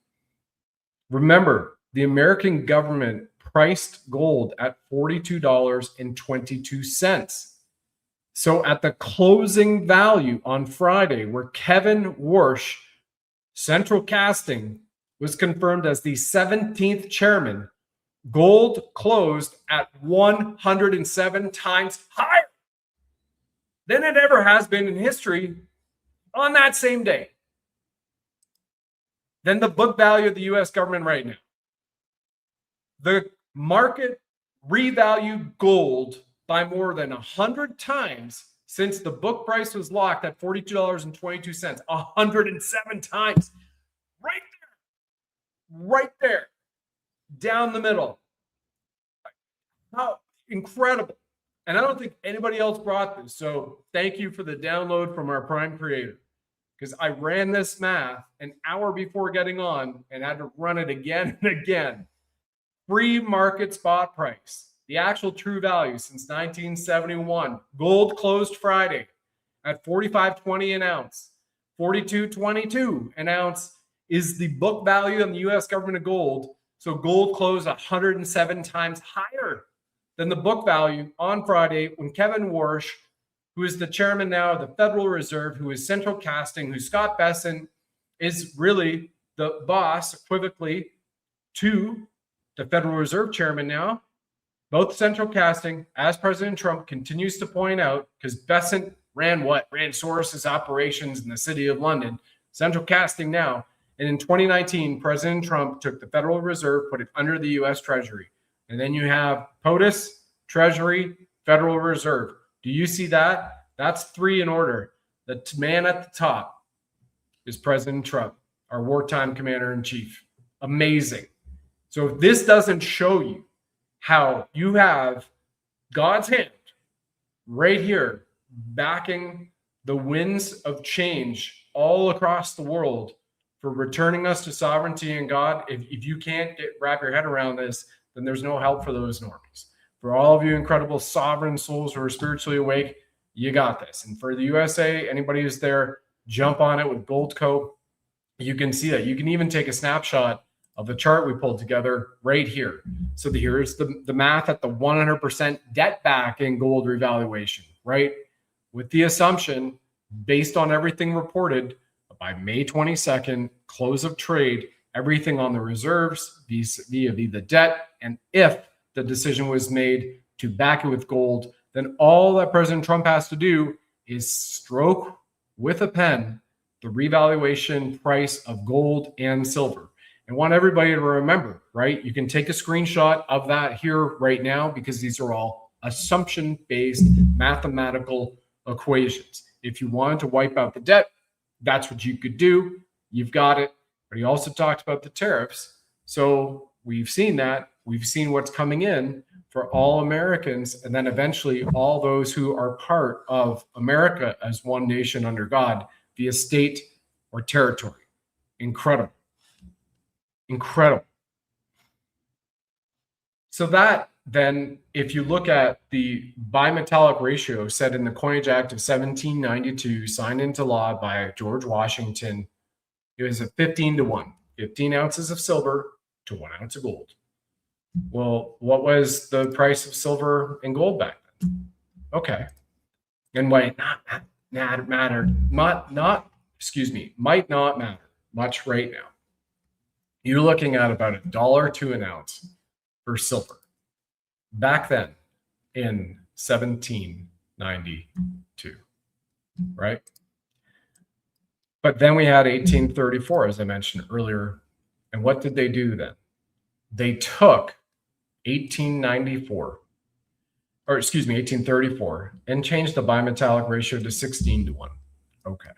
Remember, the American government priced gold at $42.22. So at the closing value on Friday, where Kevin Warsh, Central Casting, was confirmed as the 17th chairman, gold closed at 107 times higher than it ever has been in history on that same day, than the book value of the U.S. government right now. The market revalued gold by more than 100 times since the book price was locked at $42.22. 107 times. Right there. Down the middle. How incredible. And I don't think anybody else brought this. So thank you for the download from our prime creator, because I ran this math an hour before getting on and had to run it again and again. Free market spot price, the actual true value since 1971. Gold closed Friday at $45.20 an ounce. $42.22 an ounce is the book value of the U.S. government of gold. So gold closed 107 times higher than the book value on Friday, when Kevin Warsh, who is the chairman now of the Federal Reserve, who is Central Casting, who Scott Bessent is really the boss, equivocally, to the Federal Reserve chairman now. Both Central Casting, as President Trump continues to point out, because Bessent ran Soros's operations in the city of London. Central Casting now. And in 2019, President Trump took the Federal Reserve, put it under the U.S. Treasury. And then you have POTUS, Treasury, Federal Reserve. Do you see that? That's three in order. The man at the top is President Trump, our wartime commander-in-chief. Amazing. So if this doesn't show you how you have God's hand right here backing the winds of change all across the world for returning us to sovereignty in God, if you can't wrap your head around this, then there's no help for those normies. For all of you incredible sovereign souls who are spiritually awake, you got this. And for the USA, anybody who's there, jump on it with Goldco. You can see that. You can even take a snapshot of the chart we pulled together right here. So here's the math at the 100% debt back in gold revaluation, right? With the assumption, based on everything reported, by May 22nd, close of trade, everything on the reserves via the debt, and if the decision was made to back it with gold, then all that President Trump has to do is stroke with a pen the revaluation price of gold and silver. I want everybody to remember, right? You can take a screenshot of that here right now, because these are all assumption-based mathematical equations. If you wanted to wipe out the debt, that's what you could do. You've got it. But he also talked about the tariffs. So we've seen that. We've seen what's coming in for all Americans, and then eventually all those who are part of America as one nation under God via state or territory. Incredible. Incredible. So that then if you look at the bimetallic ratio set in the Coinage Act of 1792, signed into law by George Washington, it was a 15-to-1, 15 ounces of silver to 1 ounce of gold. Well, what was the price of silver and gold back then? Okay. And might not matter much right now. You're looking at about $1 to an ounce for silver back then in 1792, right? But then we had 1834, as I mentioned earlier. And what did they do then? They took 1834, and changed the bimetallic ratio to 16-to-1. Okay.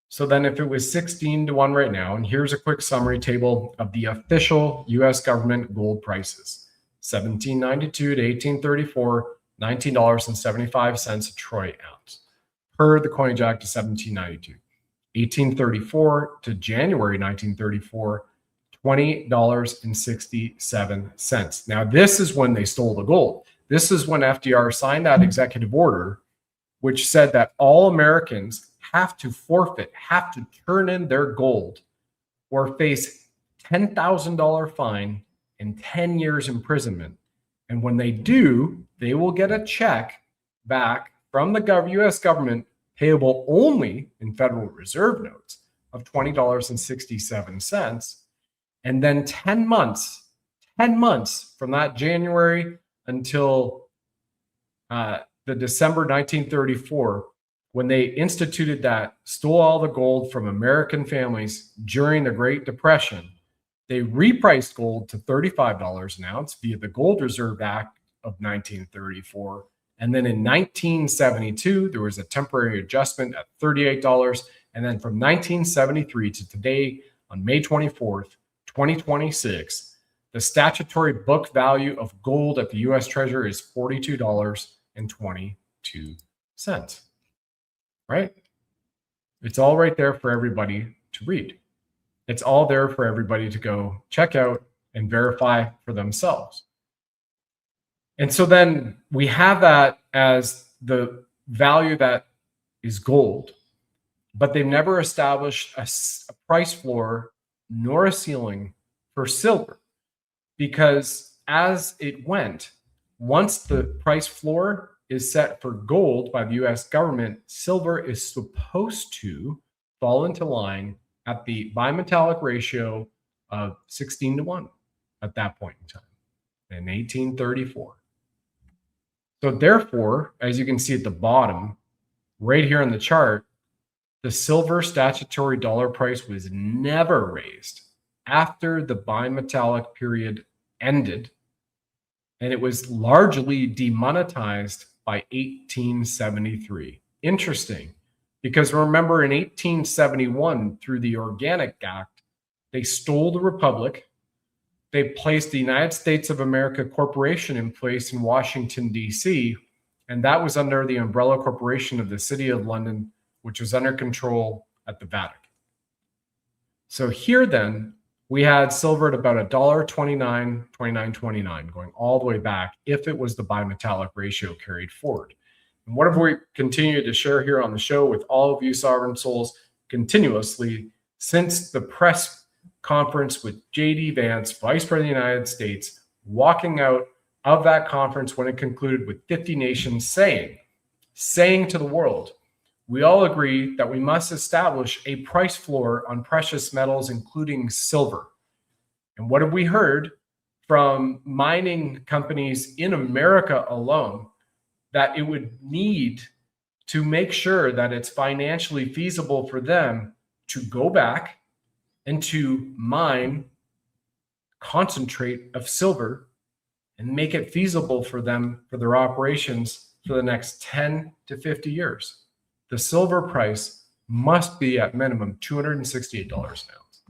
So then if it was 16-to-1 right now, and here's a quick summary table of the official US government gold prices. 1792 to 1834, $19.75 a troy ounce per the Coinage Act of 1792. 1834 to January 1934, $20.67. Now, this is when they stole the gold. This is when FDR signed that executive order, which said that all Americans have to forfeit, have to turn in their gold or face $10,000 fine and 10 years imprisonment. And when they do, they will get a check back from the US government payable only in Federal Reserve notes of $20.67. And then 10 months from that January until the December 1934, when they instituted that, stole all the gold from American families during the Great Depression, they repriced gold to $35 an ounce via the Gold Reserve Act of 1934. And then in 1972, there was a temporary adjustment at $38. And then from 1973 to today, on May 24th, 2026, the statutory book value of gold at the U.S. Treasury is $42.22. Right? It's all right there for everybody to read. It's all there for everybody to go check out and verify for themselves. And so then we have that as the value that is gold, but they've never established a price floor nor a ceiling for silver, because as it went, once the price floor is set for gold by the US government, silver is supposed to fall into line at the bimetallic ratio of 16-to-1 at that point in time in 1834. So therefore, as you can see at the bottom, right here on the chart, the silver statutory dollar price was never raised after the bimetallic period ended, and it was largely demonetized by 1873. Interesting, because remember in 1871, through the Organic Act, they stole the Republic. They placed the United States of America Corporation in place in Washington, D.C., and that was under the umbrella corporation of the City of London, which was under control at the Vatican. So here then, we had silver at about $1.29, $29.29, going all the way back if it was the bimetallic ratio carried forward. And what have we continued to share here on the show with all of you sovereign souls continuously since the press conference with J.D. Vance, Vice President of the United States, walking out of that conference when it concluded with 50 nations saying to the world, we all agree that we must establish a price floor on precious metals, including silver. And what have we heard from mining companies in America alone? That it would need to make sure that it's financially feasible for them to go back and to mine concentrate of silver and make it feasible for them for their operations for the next 10 to 50 years. The silver price must be at minimum $268 an ounce.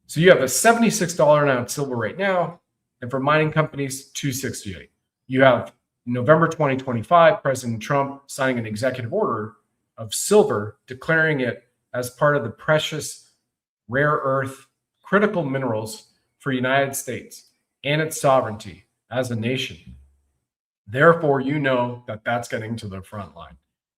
So you have a $76 an ounce silver right now, and for mining companies, $268. You have November 2025, President Trump signing an executive order of silver, declaring it as part of the precious rare earth critical minerals for the United States and its sovereignty as a nation. Therefore, you know that that's getting to the front line.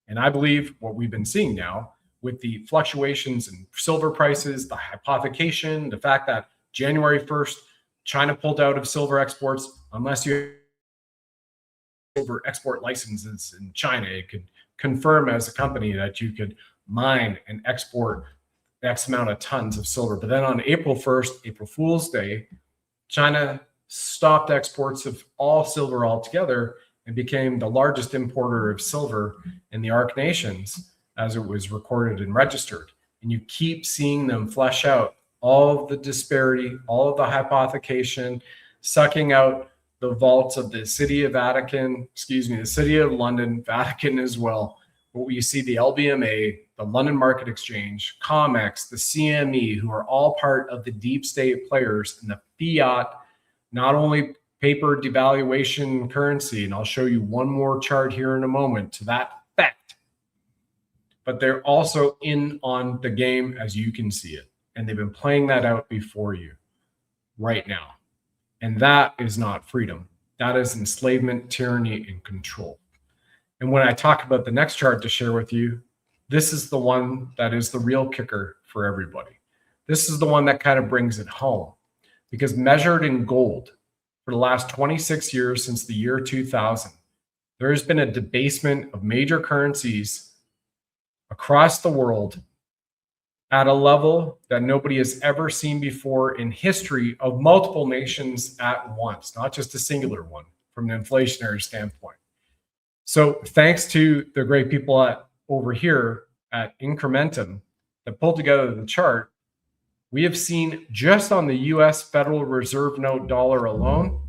And I believe what we've been seeing now with the fluctuations in silver prices, the hypothecation, the fact that January 1st, China pulled out of silver exports. Unless you have silver export licenses in China, it could confirm as a company that you could mine and export X amount of tons of silver. But then on April 1st, April Fool's Day, China stopped exports of all silver altogether and became the largest importer of silver in the ARC nations as it was recorded and registered. And you keep seeing them flesh out all of the disparity, all of the hypothecation, sucking out the vaults of the city of Vatican, the city of London, Vatican as well. But you see the LBMA, the London Market Exchange, COMEX, the CME, who are all part of the deep state players in the fiat, not only paper devaluation currency, and I'll show you one more chart here in a moment to that effect, but they're also in on the game as you can see it. And they've been playing that out before you right now. And that is not freedom. That is enslavement, tyranny, and control. And when I talk about the next chart to share with you, this is the one that is the real kicker for everybody. This is the one that kind of brings it home, because measured in gold for the last 26 years since the year 2000, there has been a debasement of major currencies across the world at a level that nobody has ever seen before in history of multiple nations at once, not just a singular one from an inflationary standpoint. So thanks to the great people over here at Incrementum that pulled together the chart, we have seen just on the US Federal Reserve note dollar alone,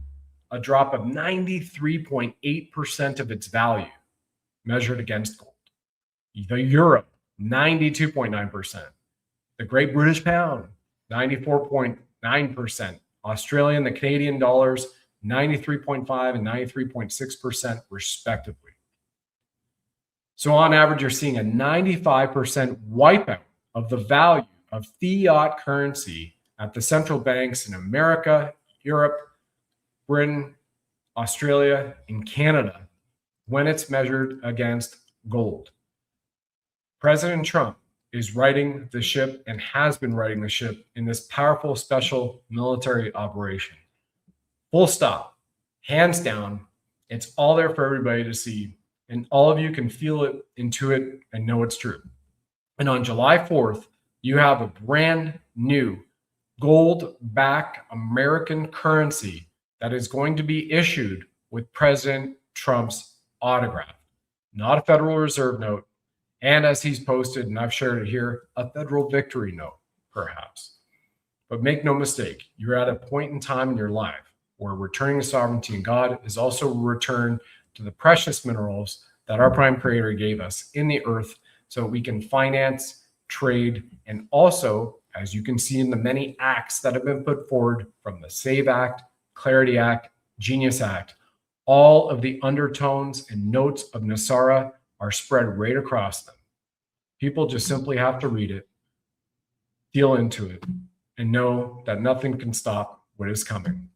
a drop of 93.8% of its value measured against gold. The euro, 92.9%. The Great British Pound, 94.9%. Australian, the Canadian dollars, 93.5 and 93.6% respectively. So on average, you're seeing a 95% wipeout of the value of fiat currency at the central banks in America, Europe, Britain, Australia, and Canada when it's measured against gold. President Trump is riding the ship and has been riding the ship in this powerful special military operation. Full stop, hands down. It's all there for everybody to see. And all of you can feel it, intuit, and know it's true. And on July 4th, you have a brand new gold-backed American currency that is going to be issued with President Trump's autograph, not a Federal Reserve note. And as he's posted, and I've shared it here, a federal victory note, perhaps. But make no mistake, you're at a point in time in your life where returning to sovereignty in God is also a return to the precious minerals that our prime creator gave us in the earth so we can finance, trade, and also, as you can see in the many acts that have been put forward from the SAVE Act, Clarity Act, Genius Act, all of the undertones and notes of NESARA are spread right across them. People just simply have to read it, feel into it, and know that nothing can stop what is coming.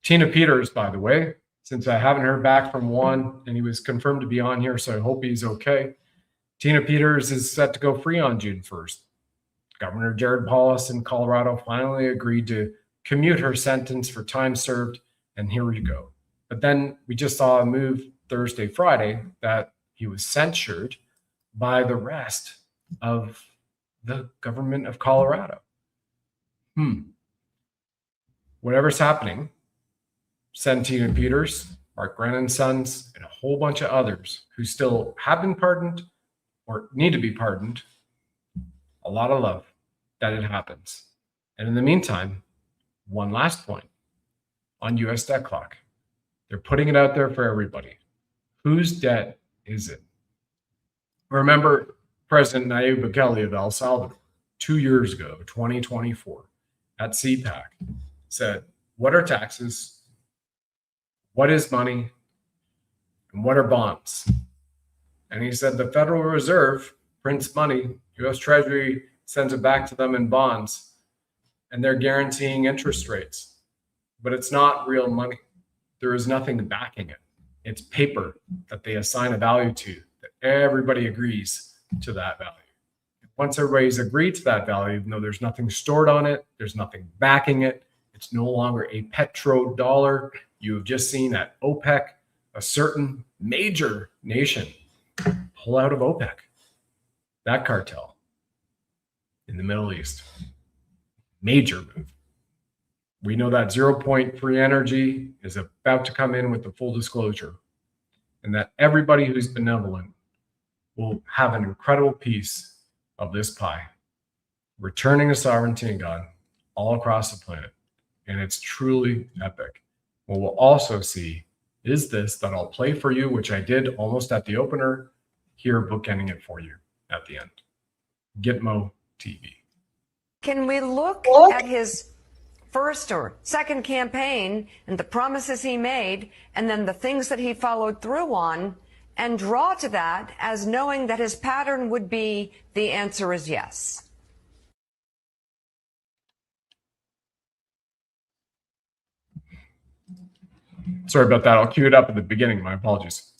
Tina Peters, by the way, since I haven't heard back from Juan, and he was confirmed to be on here, so I hope he's okay. Tina Peters is set to go free on June 1st. Governor Jared Polis in Colorado finally agreed to commute her sentence for time served, and here we go. But then we just saw a move Thursday, Friday, that he was censured by the rest of the government of Colorado. Whatever's happening, send Tina Peters, Mark Brennan's sons, and a whole bunch of others who still have been pardoned or need to be pardoned, a lot of love that it happens. And in the meantime, one last point on US debt clock. They're putting it out there for everybody. Whose debt is it? Remember President Nayib Bukele of El Salvador 2 years ago, 2024, at CPAC, said, what are taxes? What is money? And what are bonds? And he said the Federal Reserve prints money, US Treasury sends it back to them in bonds, and they're guaranteeing interest rates. But it's not real money. there is nothing backing it. It's paper that they assign a value to, that everybody agrees to that value. Once everybody's agreed to that value, even though there's nothing stored on it, there's nothing backing it, it's no longer a petrodollar. You have just seen at OPEC, a certain major nation pull out of OPEC, that cartel in the Middle East. Major move. We know that 0.3 Energy is about to come in with the full disclosure, and that everybody who's benevolent will have an incredible piece of this pie, returning to sovereignty and God all across the planet. And it's truly epic. What we'll also see is this that I'll play for you, which I did almost at the opener, here bookending it for you at the end. Gitmo TV. Can we look at his first or second campaign and the promises he made and then the things that he followed through on and draw to that as knowing that his pattern would be the answer is yes? Sorry about that. I'll cue it up at the beginning. My apologies.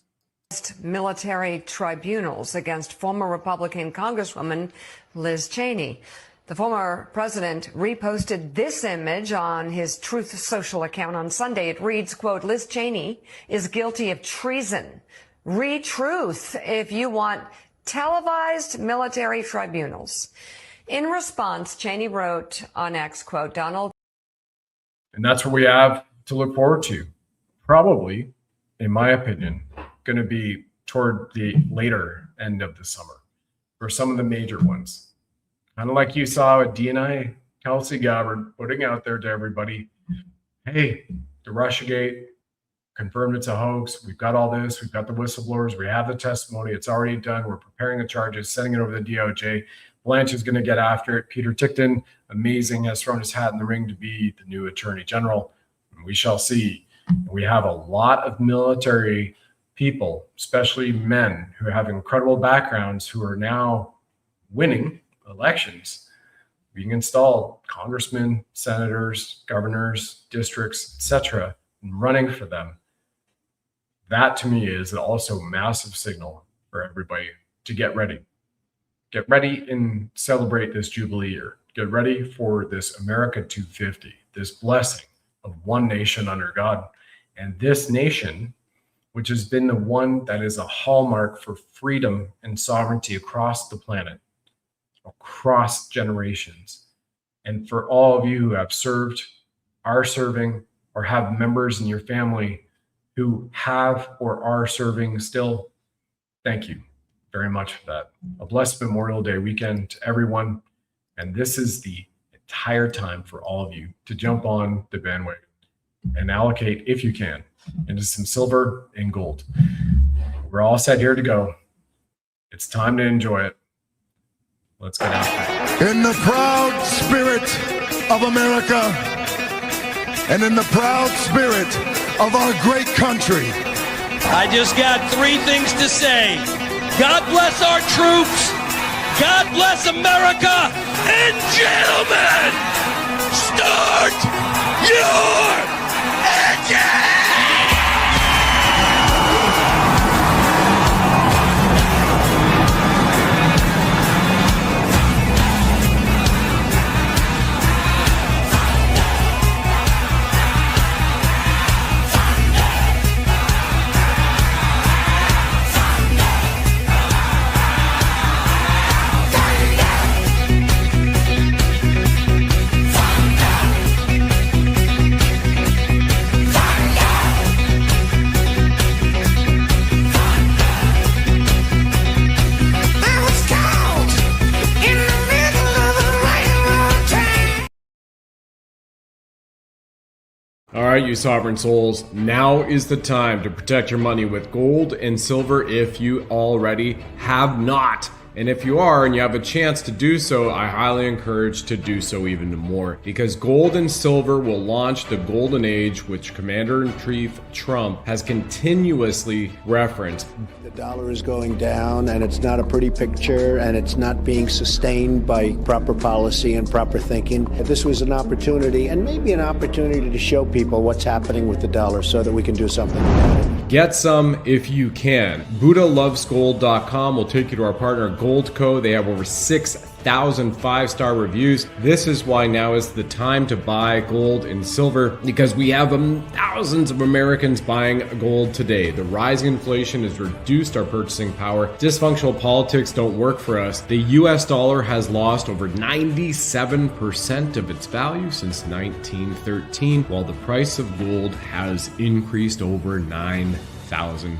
Military tribunals against former Republican Congresswoman Liz Cheney. The former president reposted this image on his Truth Social account on Sunday. It reads, quote, Liz Cheney is guilty of treason. Read truth if you want televised military tribunals. In response, Cheney wrote on X, quote, Donald. And that's what we have to look forward to. Probably, in my opinion, going to be toward the later end of the summer for some of the major ones. Kind of like you saw with DNI, Kelsey Gabbard putting out there to everybody, hey, the Russiagate confirmed it's a hoax. We've got all this. We've got the whistleblowers. We have the testimony. It's already done. We're preparing the charges, sending it over to the DOJ. Blanche is going to get after it. Peter Tickton, amazing, has thrown his hat in the ring to be the new Attorney General. And we shall see. We have a lot of military people, especially men who have incredible backgrounds, who are now winning elections, being installed, congressmen, senators, governors, districts, etc., and running for them. That to me is also a massive signal for everybody to get ready. Get ready and celebrate this Jubilee year. Get ready for this America 250, this blessing of one nation under God. And this nation, which has been the one that is a hallmark for freedom and sovereignty across the planet, across generations. And for all of you who have served, are serving, or have members in your family who have or are serving still, thank you very much for that. A blessed Memorial Day weekend to everyone. And this is the entire time for all of you to jump on the bandwagon and allocate, if you can, into some silver and gold. We're all set here to go. It's time to enjoy it. Let's get after it. In the proud spirit of America and in the proud spirit of our great country, I just got three things to say. God bless our troops. God bless America. And gentlemen, start your engine! All right, you sovereign souls, now is the time to protect your money with gold and silver if you already have not. And if you are and you have a chance to do so, I highly encourage to do so even more, because gold and silver will launch the golden age, which Commander-in-Chief Trump has continuously referenced. The dollar is going down, and it's not a pretty picture, and it's not being sustained by proper policy and proper thinking. This was an opportunity, and maybe an opportunity to show people what's happening with the dollar so that we can do something about it. Get some if you can. BuddhaLovesGold.com will take you to our partner Goldco. They have over 6,000 5-star reviews. This is why now is the time to buy gold and silver, because we have thousands of Americans buying gold today. The rising inflation has reduced our purchasing power. Dysfunctional politics don't work for us. The US dollar has lost over 97% of its value since 1913, while the price of gold has increased over 9,000%.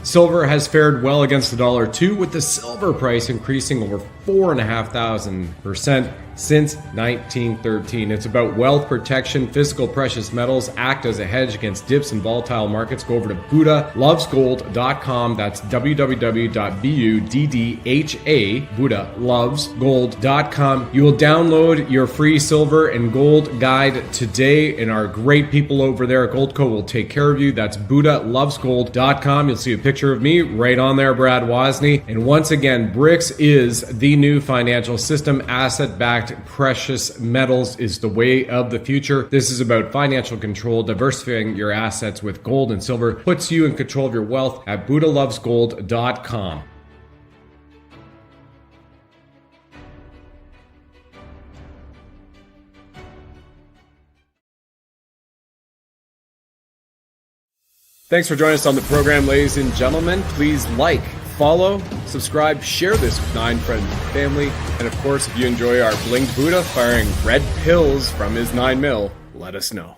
Silver has fared well against the dollar too, with the silver price increasing over 4,500% since 1913. It's about wealth protection. Physical precious metals act as a hedge against dips in volatile markets. Go over to BuddhaLovesGold.com. That's www.BUDDHA, BuddhaLovesGold.com. You will download your free silver and gold guide today, and our great people over there at Goldco will take care of you. That's BuddhaLovesGold.com. You'll see a picture of me right on there, Brad Wozny. And once again, BRICS is the new financial system. Asset-backed precious metals is the way of the future. This is about financial control. Diversifying your assets with gold and silver puts you in control of your wealth at BuddhaLovesGold.com. Thanks for joining us on the program, ladies and gentlemen. Please like, follow, subscribe, share this with 9 friends and family. And of course, if you enjoy our Blink Buddha firing red pills from his 9mm, let us know.